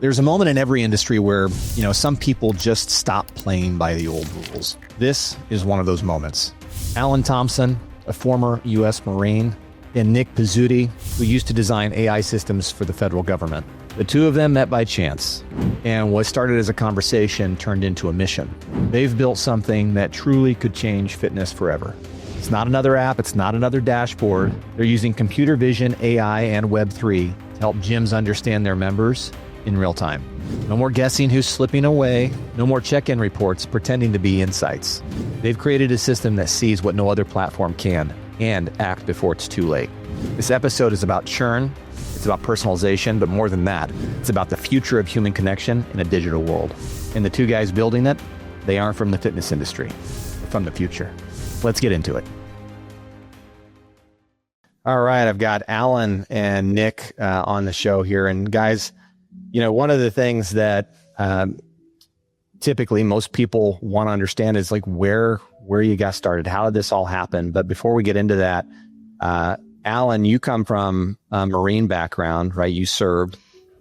There's a moment in every industry where, some people just stop playing by the old rules. This is one of those moments. Alan Thompson, a former U.S. Marine, and Nick Pizzuti, who used to design AI systems for the federal government. The two of them met by chance, and what started as a conversation turned into a mission. They've built something that truly could change fitness forever. It's not another app, it's not another dashboard. They're using computer vision, AI, and Web3 to help gyms understand their members in real time. No more guessing who's slipping away, no more check-in reports pretending to be insights. They've created a system that sees what no other platform can and act before it's too late. This episode is about churn, it's about personalization, but more than that, it's about the future of human connection in a digital world. And the two guys building it, they aren't from the fitness industry, they're from the future. Let's get into it. All right, I've got Alan and Nick on the show here. And guys, one of the things that typically most people want to understand is like where you got started. How did this all happen? But before we get into that, Alan, you come from a Marine background, right? You served.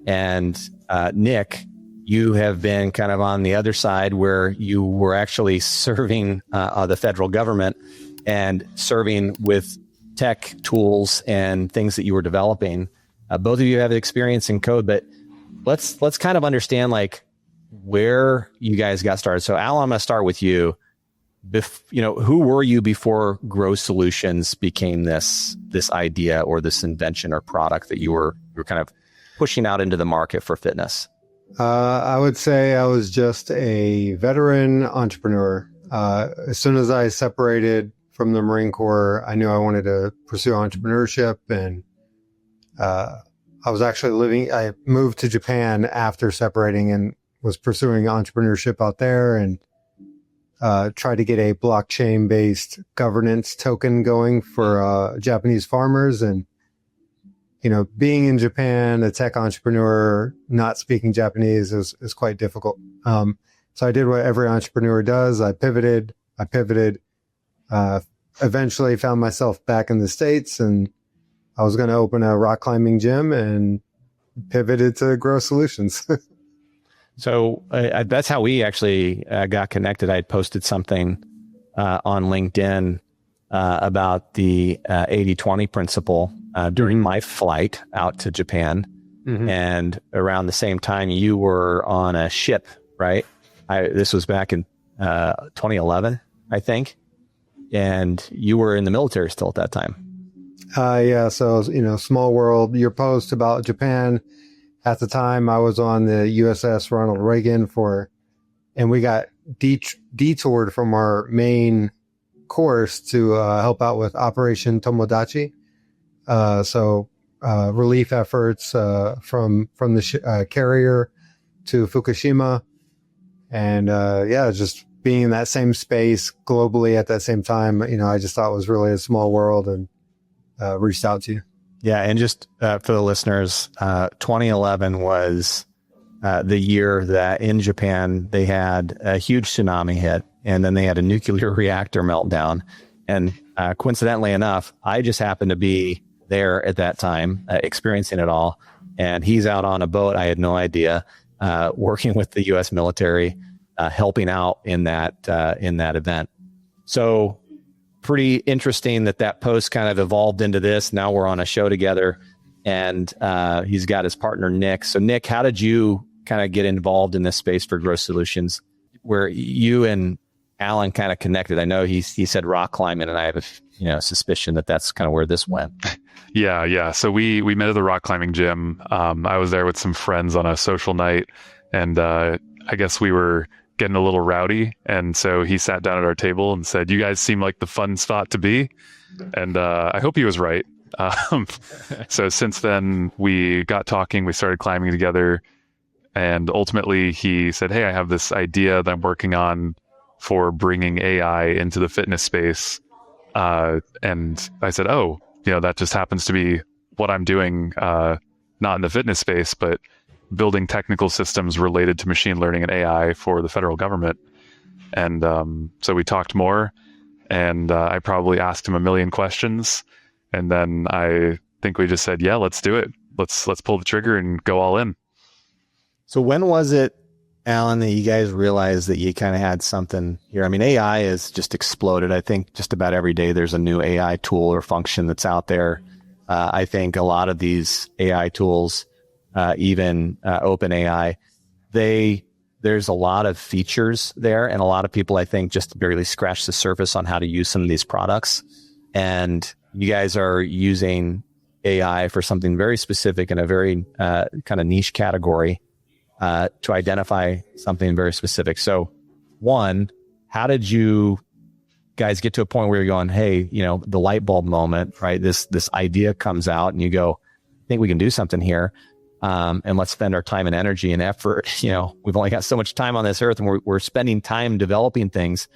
And Nick, you have been kind of on the other side where you were actually serving the federal government and serving with tech tools and things that you were developing. Both of you have experience in code, but let's kind of understand like where you guys got started. So Alan, I'm going to start with you. Who were you before Grow Solutions became this idea or this invention or product that you were kind of pushing out into the market for fitness? I would say I was just a veteran entrepreneur. As soon as I separated from the Marine Corps, I knew I wanted to pursue entrepreneurship, and I moved to Japan after separating and was pursuing entrepreneurship out there, and tried to get a blockchain-based governance token going for Japanese farmers. And, being in Japan, a tech entrepreneur, not speaking Japanese is quite difficult. So I did what every entrepreneur does. I pivoted, eventually found myself back in the States, and I was going to open a rock climbing gym and pivoted to Grow Solutions. So that's how we actually got connected. I had posted something on LinkedIn about the 80-20 principle during my flight out to Japan. Mm-hmm. And around the same time, you were on a ship, right? This was back in 2011, I think. And you were in the military still at that time. Yeah. So, small world. Your post about Japan. At the time, I was on the USS Ronald Reagan and we got detoured from our main course to help out with Operation Tomodachi. Relief efforts from the carrier to Fukushima. And just being in that same space globally at that same time, I just thought it was really a small world and reached out to you. Yeah. And just for the listeners, 2011 was the year that in Japan, they had a huge tsunami hit, and then they had a nuclear reactor meltdown. And coincidentally enough, I just happened to be there at that time, experiencing it all. And he's out on a boat. I had no idea, working with the U.S. military, helping out in that event. So pretty interesting that post kind of evolved into this. Now we're on a show together, and he's got his partner, Nick. So Nick, how did you kind of get involved in this space for Grow Solutions where you and Alan kind of connected? I know he said rock climbing, and I have a suspicion that that's kind of where this went. Yeah. So we met at the rock climbing gym. I was there with some friends on a social night, and I guess we were getting a little rowdy. And so he sat down at our table and said, "You guys seem like the fun spot to be." And I hope he was right. So since then we got talking, we started climbing together. And ultimately he said, "Hey, I have this idea that I'm working on for bringing AI into the fitness space." And I said, "Oh, that just happens to be what I'm doing, not in the fitness space, but building technical systems related to machine learning and AI for the federal government." And so we talked more, and I probably asked him a million questions. And then I think we just said, "Yeah, let's do it. Let's pull the trigger and go all in." So when was it, Alan, that you guys realized that you kind of had something here? I mean, AI has just exploded. I think just about every day there's a new AI tool or function that's out there. I think a lot of these AI tools, even OpenAI, there's a lot of features there, and a lot of people, I think, just barely scratch the surface on how to use some of these products. And you guys are using AI for something very specific in a very kind of niche category to identify something very specific. So, one, how did you guys get to a point where you're going, hey, the light bulb moment, right? This idea comes out, and you go, I think we can do something here. And let's spend our time and energy and effort. We've only got so much time on this earth, and we're spending time developing things.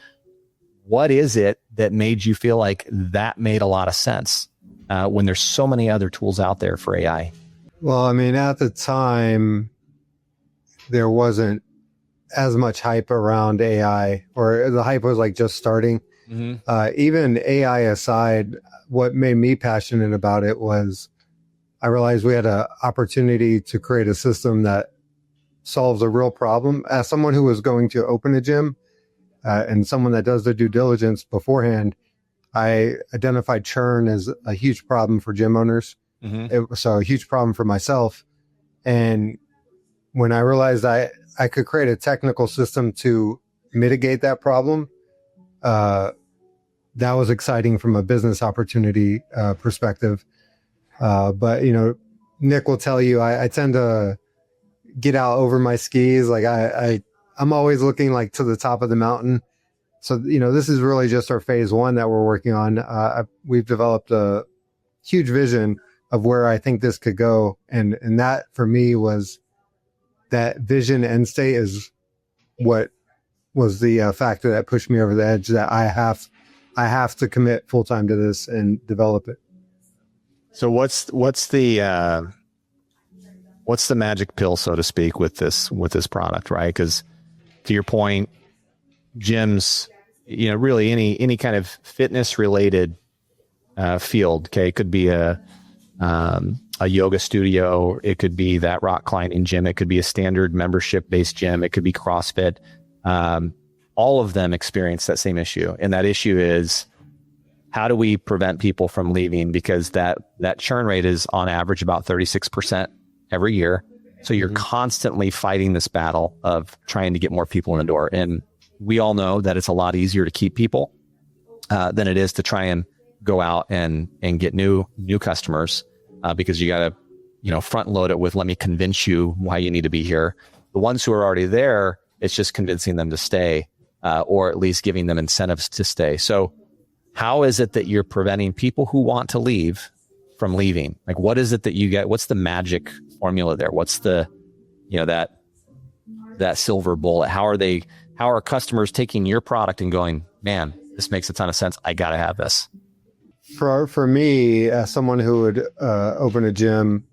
What is it that made you feel like that made a lot of sense when there's so many other tools out there for AI? Well, I mean, at the time, there wasn't as much hype around AI, or the hype was like just starting. Mm-hmm. Even AI aside, what made me passionate about it was I realized we had an opportunity to create a system that solves a real problem. As someone who was going to open a gym and someone that does the due diligence beforehand, I identified churn as a huge problem for gym owners. Mm-hmm. So a huge problem for myself. And when I realized I could create a technical system to mitigate that problem, that was exciting from a business opportunity perspective. But Nick will tell you, I tend to get out over my skis. Like I'm always looking like to the top of the mountain. So, this is really just our phase one that we're working on. We've developed a huge vision of where I think this could go. And that for me was that vision end state is what was the factor that pushed me over the edge, that I have to commit full time to this and develop it. So what's the magic pill, so to speak, with this product, right? Because to your point, gyms, really any kind of fitness related field, okay, it could be a yoga studio, it could be that rock climbing gym, it could be a standard membership based gym, it could be CrossFit. All of them experience that same issue, and that issue is, how do we prevent people from leaving? Because that churn rate is on average about 36% every year. So you're constantly fighting this battle of trying to get more people in the door. And we all know that it's a lot easier to keep people than it is to try and go out and get new customers because you got to, front load it with, let me convince you why you need to be here. The ones who are already there, it's just convincing them to stay or at least giving them incentives to stay. So how is it that you're preventing people who want to leave from leaving? Like, what is it that you get? What's the magic formula there? What's the, that silver bullet? How are customers taking your product and going, man, this makes a ton of sense. I got to have this. For me, as someone who would open a gym,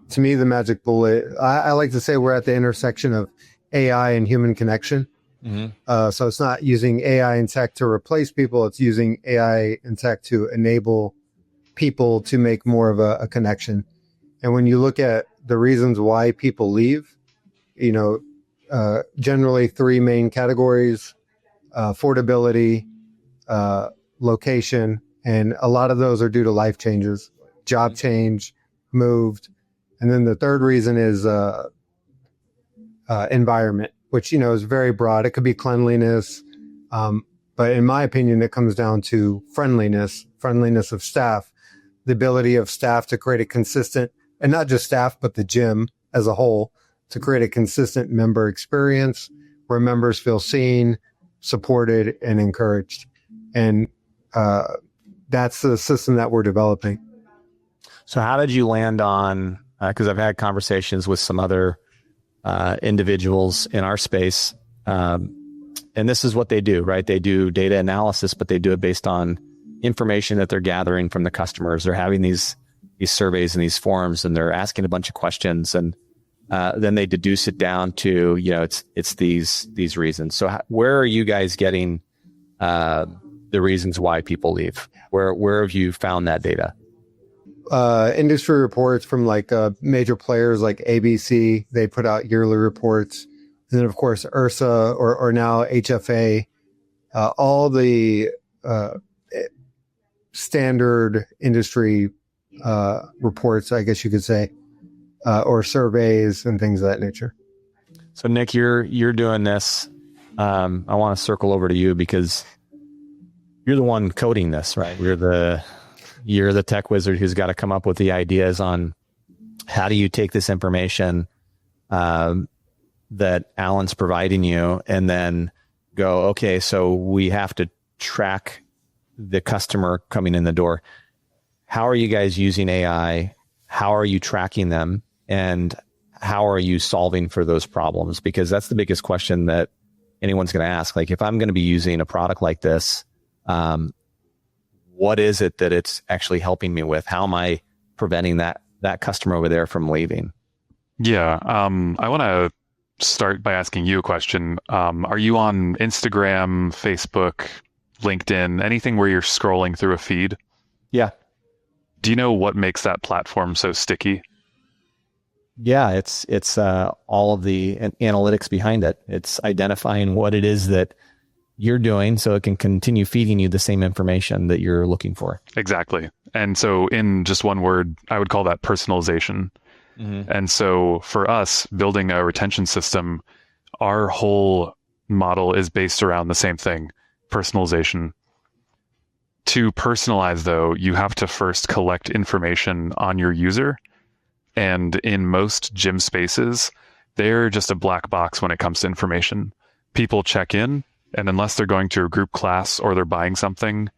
to me, the magic bullet, I like to say we're at the intersection of AI and human connection. Mm-hmm. So it's not using AI and tech to replace people. It's using AI and tech to enable people to make more of a connection. And when you look at the reasons why people leave, generally three main categories: affordability, location, and a lot of those are due to life changes, job change, moved. And then the third reason is environment, which, is very broad. It could be cleanliness. But in my opinion, it comes down to friendliness of staff, the ability of staff to create a consistent, and not just staff, but the gym as a whole, to create a consistent member experience where members feel seen, supported, and encouraged. And that's the system that we're developing. So how did you land on, because I've had conversations with some other individuals in our space. And this is what they do, right? They do data analysis, but they do it based on information that they're gathering from the customers. They're having these surveys and these forums, and they're asking a bunch of questions, and then they deduce it down to, it's these reasons. So where are you guys getting the reasons why people leave? Where have you found that data? industry reports from like major players like ABC. They put out yearly reports. And then, of course, URSA or now HFA, all the standard industry reports, I guess you could say, or surveys and things of that nature. So Nick, you're doing this. I want to circle over to you because you're the one coding this, right? You're the tech wizard who's got to come up with the ideas on how do you take this information that Alan's providing you and then go, okay, so we have to track the customer coming in the door. How are you guys using AI? How are you tracking them? And how are you solving for those problems? Because that's the biggest question that anyone's going to ask. Like, if I'm going to be using a product like this, what is it that it's actually helping me with? How am I preventing that customer over there from leaving? Yeah. I want to start by asking you a question. Are you on Instagram, Facebook, LinkedIn, anything where you're scrolling through a feed? Yeah. Do you know what makes that platform so sticky? Yeah, it's all of the analytics behind it. It's identifying what it is that you're doing so it can continue feeding you the same information that you're looking for. Exactly. And so in just one word, I would call that personalization. Mm-hmm. And so for us, building a retention system, our whole model is based around the same thing, personalization. To personalize, though, you have to first collect information on your user. And in most gym spaces, they're just a black box when it comes to information. People check in, and unless they're going to a group class or they're buying something,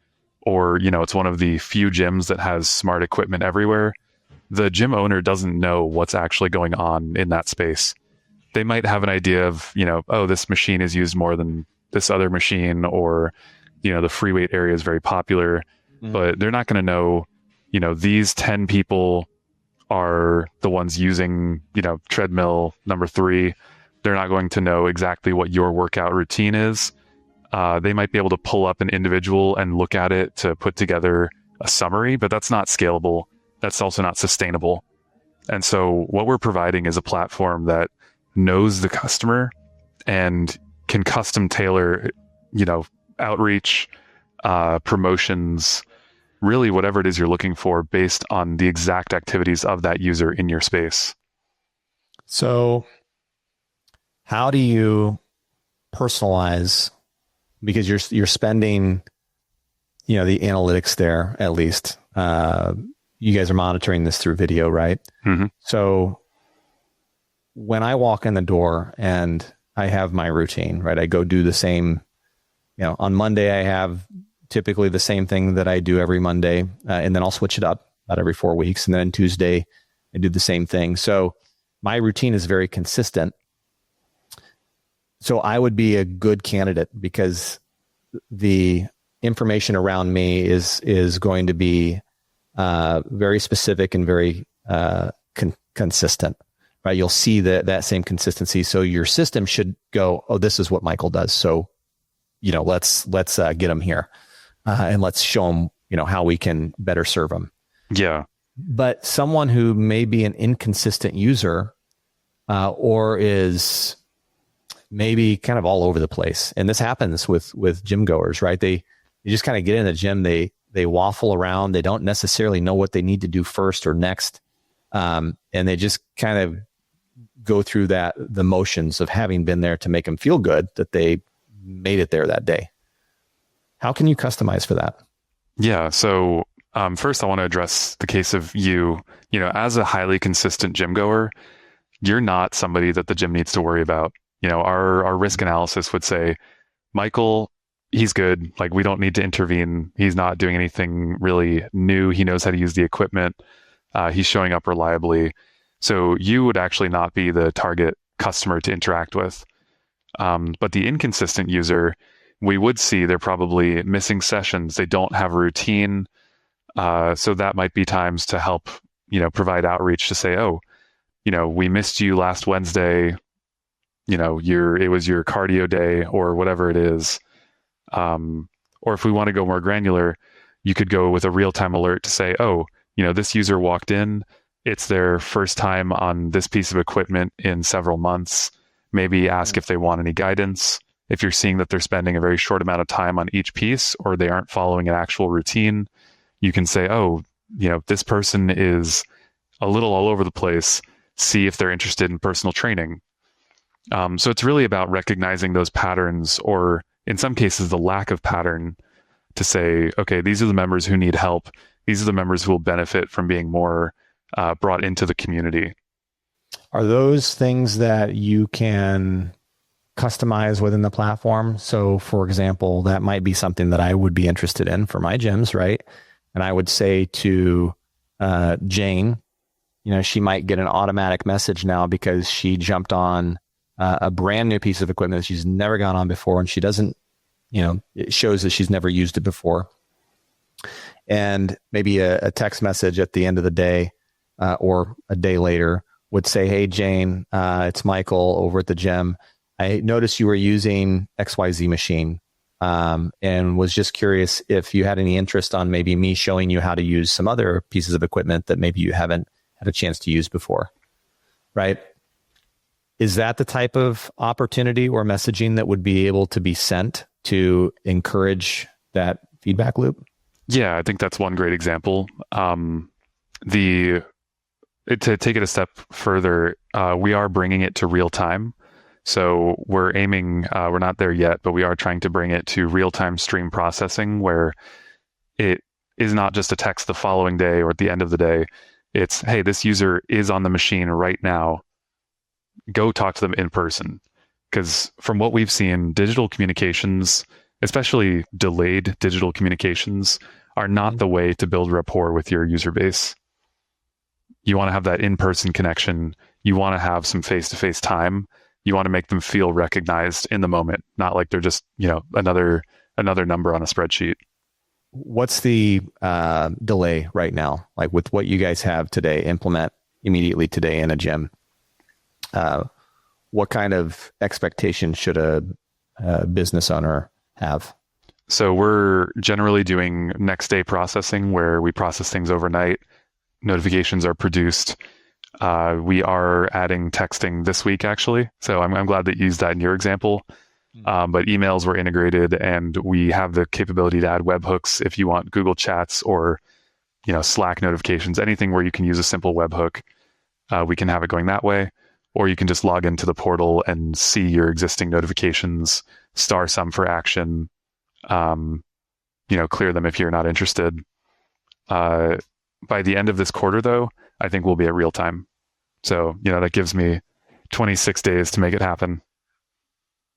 or, it's one of the few gyms that has smart equipment everywhere, the gym owner doesn't know what's actually going on in that space. They might have an idea of, oh, this machine is used more than this other machine, or, the free weight area is very popular, but they're not going to know, these 10 people are the ones using, treadmill number 3. They're not going to know exactly what your workout routine is. They might be able to pull up an individual and look at it to put together a summary, but that's not scalable. That's also not sustainable. And so what we're providing is a platform that knows the customer and can custom tailor, outreach, promotions, really whatever it is you're looking for based on the exact activities of that user in your space. So how do you personalize? Because you're spending, the analytics there, at least. You guys are monitoring this through video, right? Mm-hmm. So when I walk in the door and I have my routine, right? I go do the same, on Monday, I have typically the same thing that I do every Monday. And then I'll switch it up about every 4 weeks. And then on Tuesday, I do the same thing. So my routine is very consistent. So I would be a good candidate because the information around me is going to be very specific and very consistent, right? You'll see that same consistency. So your system should go, oh, this is what Michael does. So, let's get him here and let's show him, how we can better serve him. Yeah. But someone who may be an inconsistent user or is maybe kind of all over the place. And this happens with gym goers, right? They just kind of get in the gym. They waffle around. They don't necessarily know what they need to do first or next. And they just kind of go through the motions of having been there to make them feel good that they made it there that day. How can you customize for that? Yeah. So first I want to address the case of you, as a highly consistent gym goer, you're not somebody that the gym needs to worry about. Our risk analysis would say, Michael, he's good. Like, we don't need to intervene. He's not doing anything really new. He knows how to use the equipment. He's showing up reliably. So you would actually not be the target customer to interact with. But the inconsistent user, we would see they're probably missing sessions. They don't have a routine. So that might be times to help, provide outreach to say, oh, we missed you last Wednesday. It was your cardio day or whatever it is. Or if we want to go more granular, you could go with a real-time alert to say, oh, this user walked in, it's their first time on this piece of equipment in several months. Maybe ask if they want any guidance. If you're seeing that they're spending a very short amount of time on each piece, or they aren't following an actual routine, you can say, oh, this person is a little all over the place. See if they're interested in personal training. So it's really about recognizing those patterns, or in some cases, the lack of pattern, to say, okay, these are the members who need help. These are the members who will benefit from being more brought into the community. Are those things that you can customize within the platform? So for example, that might be something that I would be interested in for my gyms, right? And I would say to Jane, she might get an automatic message now because she jumped on a brand new piece of equipment that she's never gone on before, and she doesn't, it shows that she's never used it before. And maybe a text message at the end of the day or a day later would say, hey, Jane, it's Michael over at the gym. I noticed you were using XYZ machine and was just curious if you had any interest on maybe me showing you how to use some other pieces of equipment that maybe you haven't had a chance to use before, right? Is that the type of opportunity or messaging that would be able to be sent to encourage that feedback loop? Yeah, I think that's one great example. To take it a step further, we are bringing it to real time. So we're aiming, we're not there yet, but we are trying to bring it to real-time stream processing, where it is not just a text the following day or at the end of the day. It's, hey, this user is on the machine right now. Go talk to them in person. Because from what we've seen, digital communications, especially delayed digital communications, are not the way to build rapport with your user base. You want to have that in-person connection. You want to have some face-to-face time. You want to make them feel recognized in the moment, not like they're just, another number on a spreadsheet. What's the delay right now? Like with what you guys have today, implement immediately today in a gym. What kind of expectation should a business owner have? So we're generally doing next day processing, where we process things overnight. Notifications are produced. We are adding texting this week, actually. So I'm glad that you used that in your example. But emails were integrated, and we have the capability to add webhooks if you want Google Chats or, Slack notifications, anything where you can use a simple webhook. We can have it going that way, or you can just log into the portal and see your existing notifications, star some for action, clear them if you're not interested. By the end of this quarter, though, I think we'll be at real time. So, that gives me 26 days to make it happen.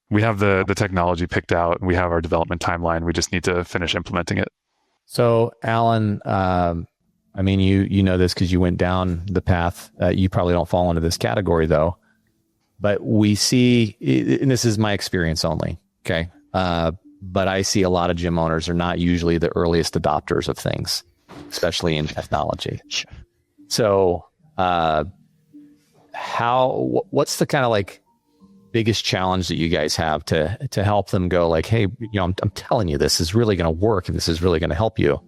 We have the technology picked out, and we have our development timeline. We just need to finish implementing it. So, Alan, you know this because you went down the path. You probably don't fall into this category, though. But we see, and this is my experience only, okay? But I see a lot of gym owners are not usually the earliest adopters of things, especially in technology. So, what's the kind of biggest challenge that you guys have to help them go like, hey, I'm telling you, this is really going to work and this is really going to help you.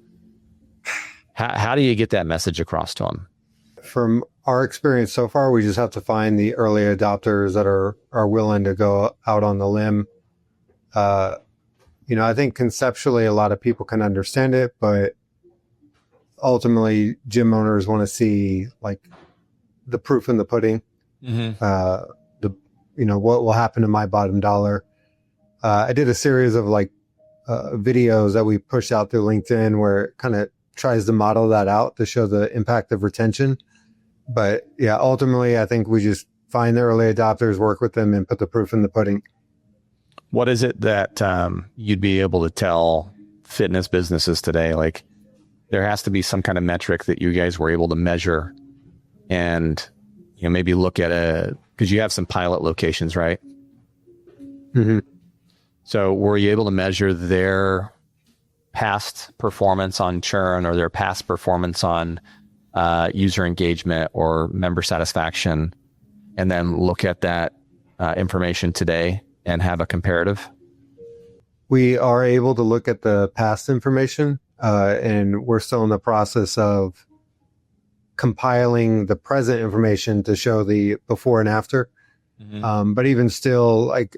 How do you get that message across to them? From our experience so far, we just have to find the early adopters that are willing to go out on the limb. I think conceptually a lot of people can understand it, but ultimately gym owners want to see the proof in the pudding. Mm-hmm. What will happen to my bottom dollar. I did a series of videos that we pushed out through LinkedIn where it kind of tries to model that out to show the impact of retention. But yeah, ultimately, I think we just find the early adopters, work with them, and put the proof in the pudding. What is it that you'd be able to tell fitness businesses today? There has to be some kind of metric that you guys were able to measure and maybe look at because you have some pilot locations, right? Mm-hmm. So were you able to measure their past performance on churn or their past performance on user engagement or member satisfaction, and then look at that information today and have a comparative? We are able to look at the past information, and we're still in the process of compiling the present information to show the before and after. But even still, like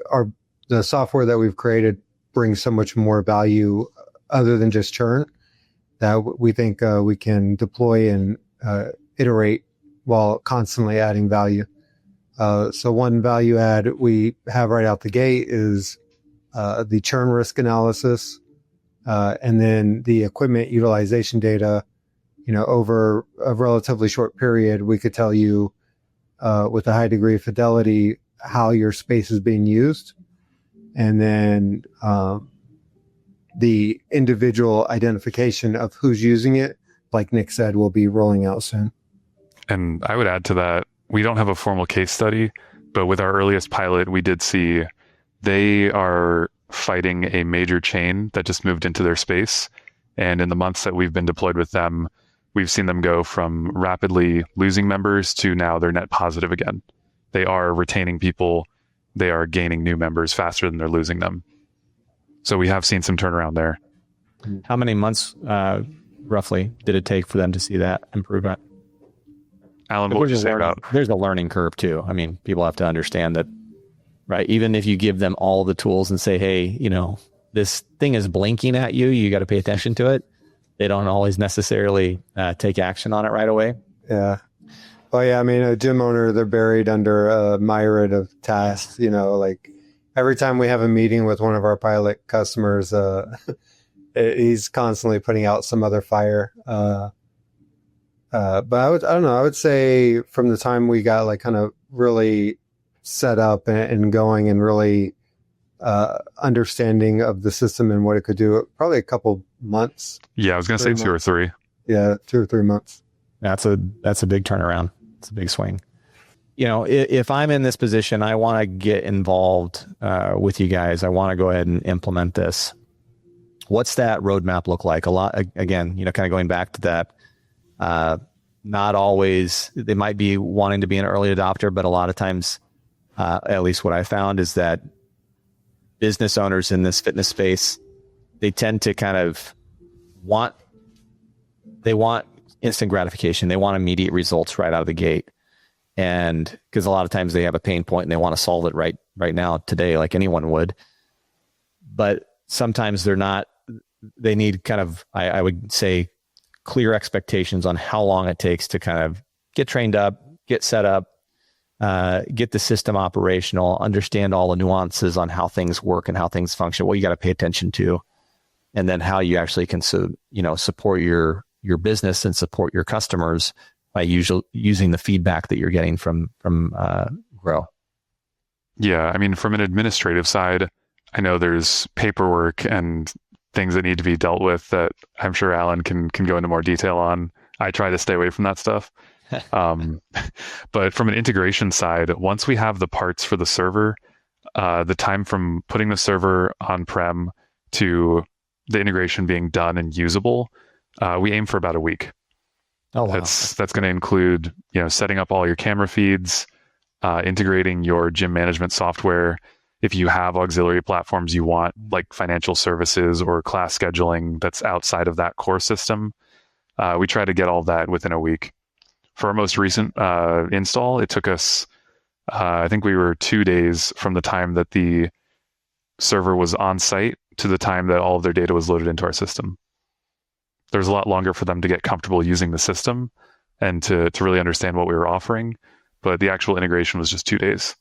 the software that we've created brings so much more value other than just churn that we think we can deploy and iterate while constantly adding value. So one value add we have right out the gate is the churn risk analysis, and then the equipment utilization data. Over a relatively short period, we could tell you with a high degree of fidelity how your space is being used. And then the individual identification of who's using it, like Nick said, will be rolling out soon. And I would add to that, we don't have a formal case study, but with our earliest pilot, we did see they are fighting a major chain that just moved into their space. And in the months that we've been deployed with them, we've seen them go from rapidly losing members to now they're net positive again. They are retaining people. They are gaining new members faster than they're losing them. So we have seen some turnaround there. How many months roughly did it take for them to see that improvement? Alan, what would you say about? There's a learning curve too. I mean, people have to understand that, right? Even if you give them all the tools and say, hey, this thing is blinking at you, you got to pay attention to it. They don't always necessarily take action on it right away. Yeah. Well, yeah, I mean, a gym owner, they're buried under a myriad of tasks, like every time we have a meeting with one of our pilot customers, he's constantly putting out some other fire. But I don't know, I would say from the time we got like kind of really set up and going and really understanding of the system and what it could do, probably a couple months. Yeah, I was going to say 2 or 3. Yeah, 2 or 3 months. That's a big turnaround. It's a big swing. If I'm in this position, I want to get involved with you guys. I want to go ahead and implement this. What's that roadmap look like? A lot, again, kind of going back to that, not always, they might be wanting to be an early adopter, but a lot of times, at least what I found is that business owners in this fitness space, they tend to kind of want instant gratification. They want immediate results right out of the gate. And because a lot of times they have a pain point and they want to solve it right now, today, like anyone would. But sometimes they need kind of, I would say, clear expectations on how long it takes to kind of get trained up, get set up, get the system operational, understand all the nuances on how things work and how things function, what you got to pay attention to, and then how you actually can, support your business and support your customers by using the feedback that you're getting from Grow. Yeah, I mean, from an administrative side, I know there's paperwork and things that need to be dealt with that I'm sure Alan can go into more detail on. I try to stay away from that stuff. But from an integration side, once we have the parts for the server, the time from putting the server on-prem to the integration being done and usable, we aim for about a week. Oh, wow. That's going to include, setting up all your camera feeds, integrating your gym management software. If you have auxiliary platforms you want, like financial services or class scheduling that's outside of that core system, we try to get all that within a week. For our most recent install, it took us, I think we were 2 days from the time that the server was on site to the time that all of their data was loaded into our system. There's a lot longer for them to get comfortable using the system and to really understand what we were offering. But the actual integration was just 2 days.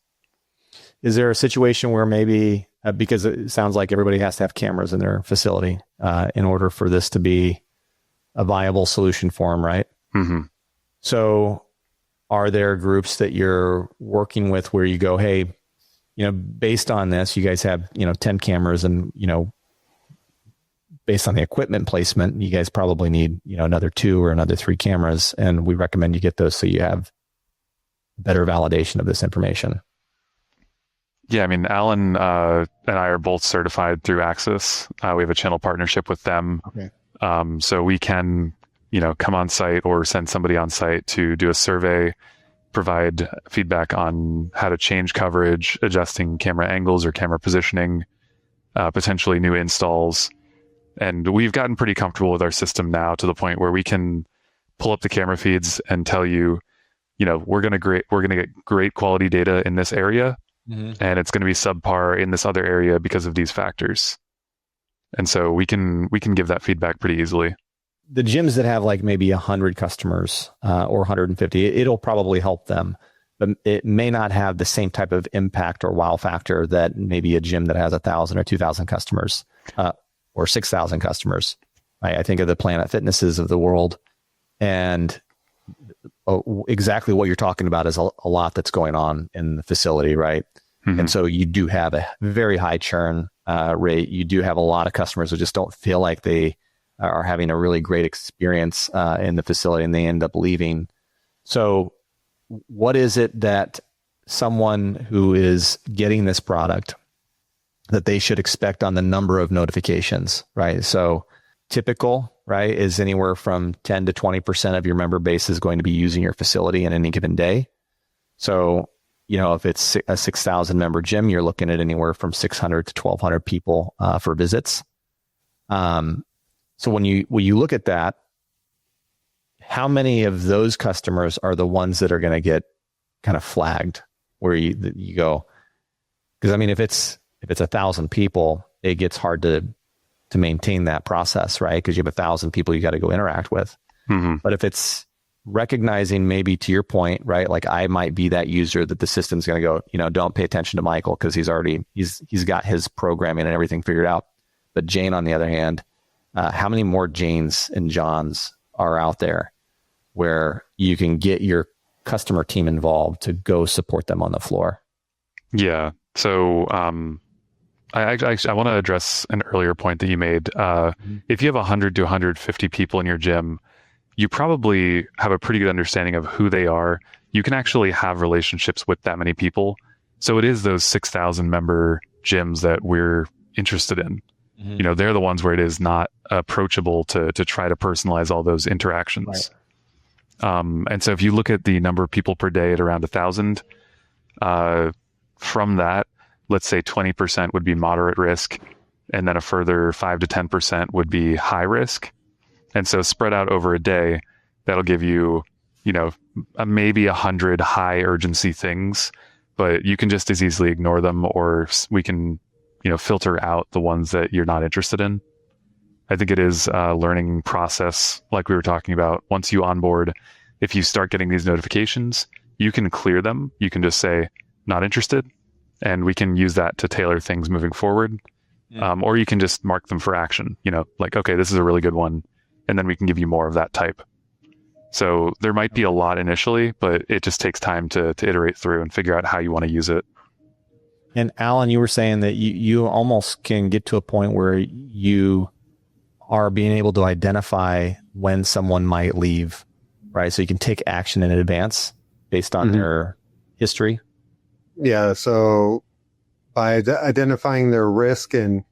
Is there a situation where maybe, because it sounds like everybody has to have cameras in their facility in order for this to be a viable solution for them, right? Mm-hmm. So are there groups that you're working with where you go, hey, based on this, you guys have, 10 cameras and, based on the equipment placement, you guys probably need, another 2 or another 3 cameras. And we recommend you get those so you have better validation of this information. Yeah, I mean, Alan and I are both certified through Axis. We have a channel partnership with them. Okay. So we can, come on site or send somebody on site to do a survey, provide feedback on how to change coverage, adjusting camera angles or camera positioning, potentially new installs. And we've gotten pretty comfortable with our system now to the point where we can pull up the camera feeds and tell you, we're going to get great quality data in this area, and it's going to be subpar in this other area because of these factors. And so we can give that feedback pretty easily. The gyms that have like maybe 100 customers or 150, it'll probably help them, but it may not have the same type of impact or wow factor that maybe a gym that has 1,000 or 2,000 customers or 6,000 customers. I think of the Planet Fitnesses of the world, and exactly what you're talking about is a lot that's going on in the facility, right? And so you do have a very high churn rate. You do have a lot of customers who just don't feel like they are having a really great experience in the facility, and they end up leaving. So what is it that someone who is getting this product that they should expect on the number of notifications, right? So typical, right, is anywhere from 10 to 20% of your member base is going to be using your facility in any given day. So, if it's a 6,000 member gym, you're looking at anywhere from 600 to 1,200 people for visits. So when you look at that, how many of those customers are the ones that are going to get kind of flagged where you go? Because I mean, if it's 1,000 people, it gets hard to maintain that process, right? Because you have 1,000 people you got to go interact with. But if it's recognizing, maybe to your point, right? Like I might be that user that the system's going to go, don't pay attention to Michael because he's got his programming and everything figured out. But Jane, on the other hand, how many more Janes and Johns are out there where you can get your customer team involved to go support them on the floor? Yeah. So I want to address an earlier point that you made. If you have 100 to 150 people in your gym, you probably have a pretty good understanding of who they are. You can actually have relationships with that many people. So it is those 6,000 member gyms that we're interested in. They're the ones where it is not approachable to try to personalize all those interactions. Right. And so if you look at the number of people per day at around 1,000, from that, let's say 20% would be moderate risk, and then a further 5 to 10% would be high risk. And so spread out over a day, that'll give you, maybe 100 high urgency things, but you can just as easily ignore them, or we can, filter out the ones that you're not interested in. I think it is a learning process, like we were talking about. Once you onboard, if you start getting these notifications, you can clear them. You can just say, not interested, and we can use that to tailor things moving forward. Or you can just mark them for action, like, okay, this is a really good one, and then we can give you more of that type. So there might be a lot initially, but it just takes time to iterate through and figure out how you want to use it. And Alan, you were saying that you almost can get to a point where you are being able to identify when someone might leave, right? So you can take action in advance based on their history. Yeah. So by identifying their risk and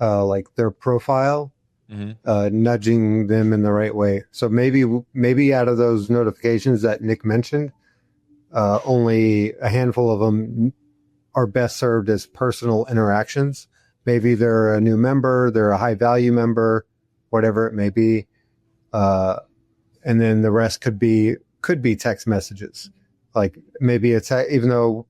like their profile, nudging them in the right way. So maybe out of those notifications that Nick mentioned, only a handful of them are best served as personal interactions. Maybe they're a new member, they're a high value member, whatever it may be. And then the rest could be text messages. Like maybe even though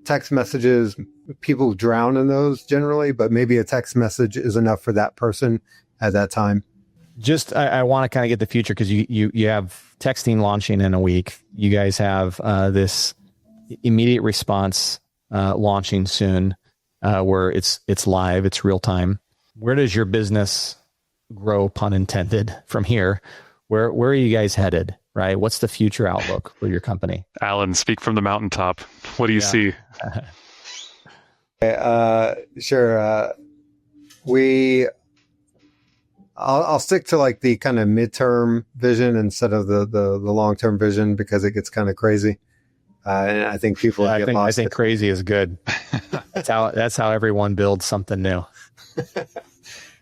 text messages, people drown in those generally, but maybe a text message is enough for that person at that time. Just, I want to kind of get the future, because you have texting launching in a week. You guys have this immediate response launching soon, where it's live, it's real time. Where does your business grow, pun intended, from here? Where are you guys headed, right? What's the future outlook for your company? Alan, speak from the mountaintop. What do you see? Sure. I'll stick to like the kind of midterm vision instead of the long-term vision, because it gets kind of crazy. And I think people get lost. I think crazy is good. That's how everyone builds something new.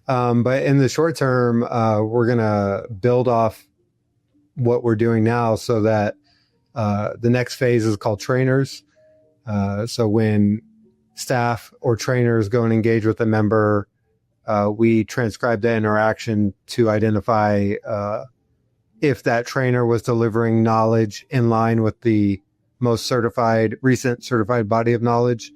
But in the short term, we're going to build off what we're doing now, so that the next phase is called trainers. So when staff or trainers go and engage with a member, we transcribe the interaction to identify if that trainer was delivering knowledge in line with the most recent certified body of knowledge.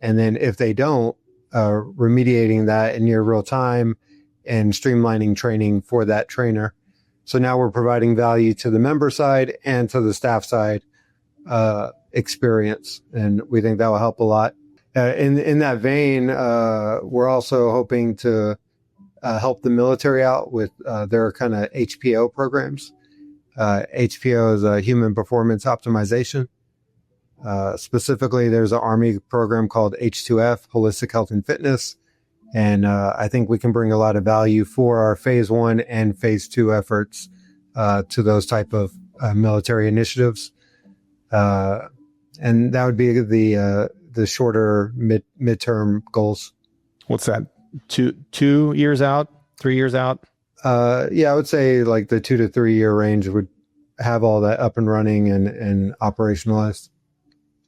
And then if they don't, remediating that in near real time and streamlining training for that trainer. So now we're providing value to the member side and to the staff side experience. And we think that will help a lot. In that vein, we're also hoping to help the military out with their kind of HPO programs. HPO is a human performance optimization. Specifically, there's an Army program called H2F, Holistic Health and Fitness. And I think we can bring a lot of value for our phase 1 and phase 2 efforts to those type of military initiatives. And that would be the shorter midterm goals. What's that? 2 years out, 3 years out? Yeah, I would say like the 2 to 3 year range would have all that up and running and operationalized.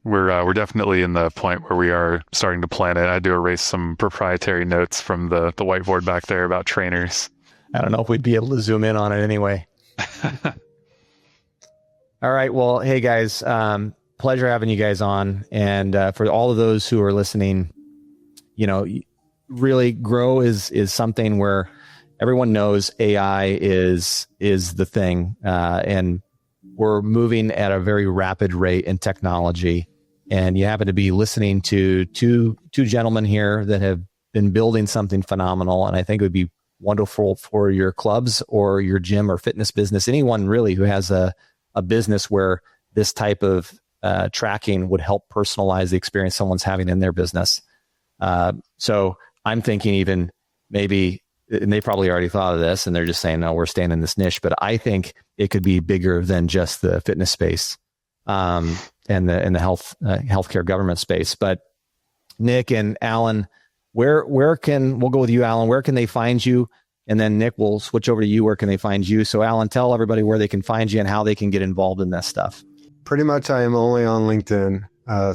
We're definitely in the point where we are starting to plan it. I do erase some proprietary notes from the whiteboard back there about trainers. I don't know if we'd be able to zoom in on it anyway. All right. Well, hey guys, pleasure having you guys on. And for all of those who are listening, really grow is something where everyone knows AI is the thing. And we're moving at a very rapid rate in technology. And you happen to be listening to two gentlemen here that have been building something phenomenal. And I think it would be wonderful for your clubs or your gym or fitness business, anyone really who has a business where this type of tracking would help personalize the experience someone's having in their business. So I'm thinking even maybe, and they probably already thought of this and they're just saying, no, we're staying in this niche, but I think it could be bigger than just the fitness space, and the healthcare government space. But Nick and Alan, we'll go with you, Alan, where can they find you? And then Nick, we'll switch over to you. Where can they find you? So Alan, tell everybody where they can find you and how they can get involved in this stuff. Pretty much I am only on LinkedIn.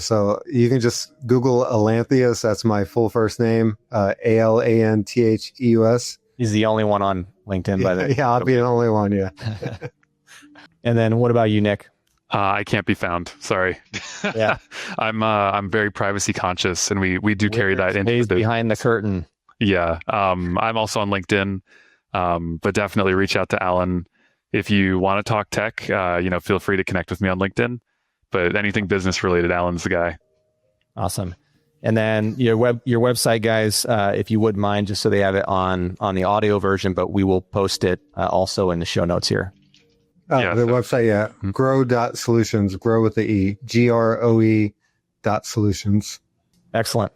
So you can just Google Alanthius. That's my full first name, Alantheus. He's the only one on LinkedIn, by the way. Yeah, I'll be the only one. Yeah. And then what about you, Nick? I can't be found. Sorry. Yeah. I'm very privacy conscious, and we do carry that into behind the curtain. Yeah. I'm also on LinkedIn, but definitely reach out to Alan if you want to talk tech. Feel free to connect with me on LinkedIn. But anything business related, Alan's the guy. Awesome. And then your website, guys, if you wouldn't mind, just so they have it on the audio version, but we will post it also in the show notes here. Website, grow.solutions, grow with the E, GROE.solutions. Excellent.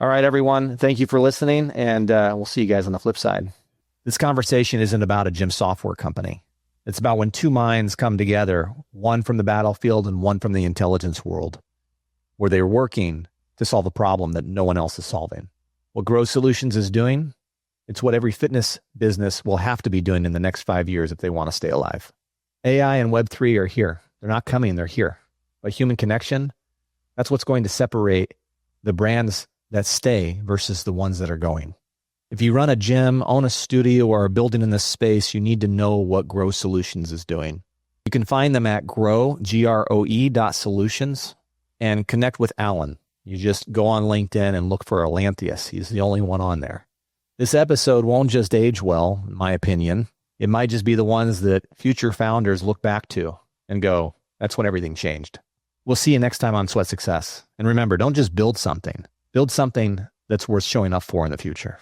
All right, everyone. Thank you for listening, and we'll see you guys on the flip side. This conversation isn't about a gym software company. It's about when two minds come together, one from the battlefield and one from the intelligence world, where they're working to solve a problem that no one else is solving. What Grow Solutions is doing, it's what every fitness business will have to be doing in the next 5 years if they want to stay alive. AI and Web3 are here. They're not coming, they're here. But human connection, that's what's going to separate the brands that stay versus the ones that are going. If you run a gym, own a studio, or are building in this space, you need to know what Grow Solutions is doing. You can find them at GROE.solutions and connect with Alan. You just go on LinkedIn and look for Alanthius. He's the only one on there. This episode won't just age well, in my opinion. It might just be the ones that future founders look back to and go, that's when everything changed. We'll see you next time on Sweat Success. And remember, don't just build something that's worth showing up for in the future.